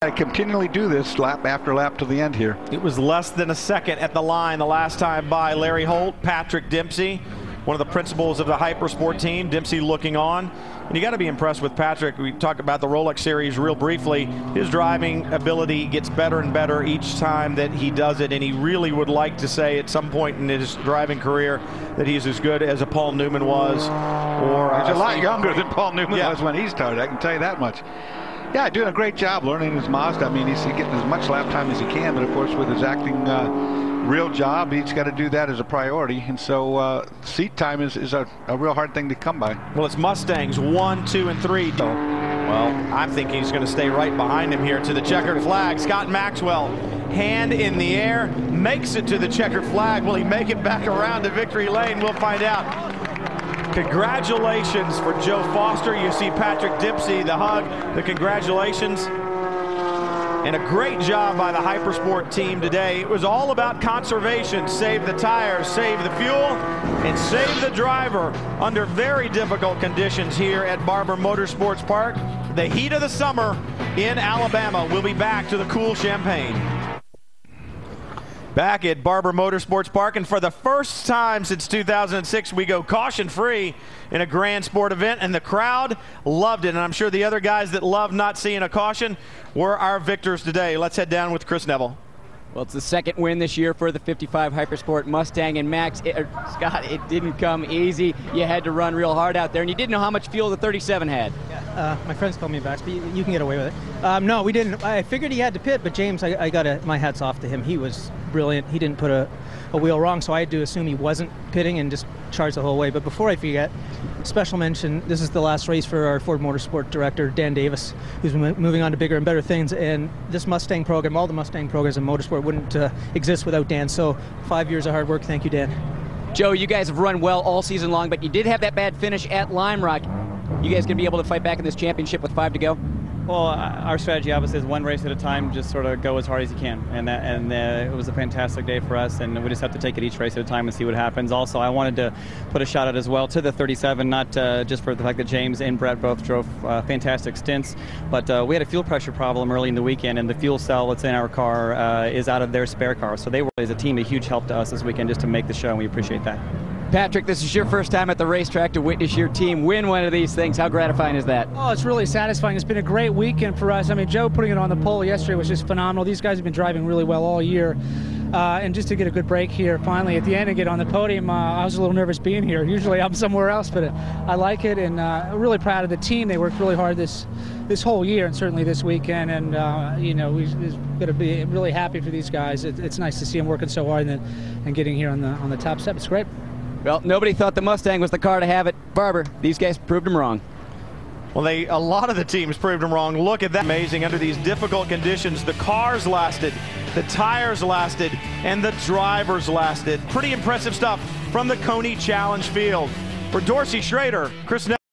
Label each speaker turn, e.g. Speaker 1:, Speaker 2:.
Speaker 1: I continually do this lap after lap to the end here.
Speaker 2: It was less than a second at the line the last time by Larry Holt, Patrick Dempsey, one of the principals of the Hypersport team. Dempsey looking on. And you got to be impressed with Patrick. We talked about the Rolex series real briefly. His driving ability gets better and better each time that he does it, and he really would like to say at some point in his driving career that he's as good as a Paul Newman was. Or
Speaker 1: he's a lot younger than Paul Newman was when he started, I can tell you that much. Yeah, doing a great job learning his Mazda. I mean, he's getting as much lap time as he can, but of course with his acting real job, he's got to do that as a priority, and so seat time is a real hard thing to come by.
Speaker 2: Well, it's Mustangs 1, 2, and 3. Well, I'm thinking he's going to stay right behind him here to the checkered flag. Scott Maxwell, hand in the air, makes it to the checkered flag. Will he make it back around to victory lane? We'll find out. Congratulations for Joe Foster. You see Patrick Dempsey, the hug, the congratulations. And a great job by the Hypersport team today. It was all about conservation. Save the tires, save the fuel, and save the driver under very difficult conditions here at Barber Motorsports Park. The heat of the summer in Alabama. We'll be back to the cool Champagne. Back at Barber Motorsports Park, and for the first time since 2006, we go caution-free in a Grand Sport event, and the crowd loved it. And I'm sure the other guys that love not seeing a caution were our victors today. Let's head down with Chris Neville.
Speaker 3: Well, it's the second win this year for the 55 Hypersport Mustang, and Max, Scott, it didn't come easy. You had to run real hard out there, and you didn't know how much fuel the 37 had.
Speaker 4: Yeah, my friends call me Max, but you can get away with it. No, we didn't. I figured he had to pit, but James, I got my hats off to him. He was brilliant. He didn't put a wheel wrong, so I had to assume he wasn't pitting and just charged the whole way. But before I forget, special mention, this is the last race for our Ford Motorsport director, Dan Davis, who's moving on to bigger and better things. And this Mustang program, all the Mustang programs in motorsport wouldn't exist without Dan. So 5 years of hard work. Thank you, Dan.
Speaker 3: Joe, you guys have run well all season long, but you did have that bad finish at Lime Rock. You guys going to be able to fight back in this championship with 5 to go?
Speaker 5: Well, our strategy obviously is one race at a time, just sort of go as hard as you can, and it was a fantastic day for us, and we just have to take it each race at a time and see what happens. Also, I wanted to put a shout out as well to the 37, not just for the fact that James and Brett both drove fantastic stints, but we had a fuel pressure problem early in the weekend, and the fuel cell that's in our car is out of their spare car, so they were, as a team, a huge help to us this weekend just to make the show, and we appreciate that.
Speaker 3: Patrick, this is your first time at the racetrack to witness your team win one of these things. How gratifying is that?
Speaker 6: Oh, it's really satisfying. It's been a great weekend for us. I mean, Joe putting it on the pole yesterday was just phenomenal. These guys have been driving really well all year. And just to get a good break here finally at the end and get on the podium, I was a little nervous being here. Usually I'm somewhere else, but I like it, and I'm really proud of the team. They worked really hard this whole year, and certainly this weekend, and you know, we're going to be really happy for these guys. It's nice to see them working so hard and getting here on the top step. It's great.
Speaker 3: Well, nobody thought the Mustang was the car to have it. Barber, these guys proved them wrong.
Speaker 2: Well, a lot of the teams proved them wrong. Look at that. Amazing. Under these difficult conditions, the cars lasted, the tires lasted, and the drivers lasted. Pretty impressive stuff from the Koni Challenge field. For Dorsey Schrader, Chris Neville.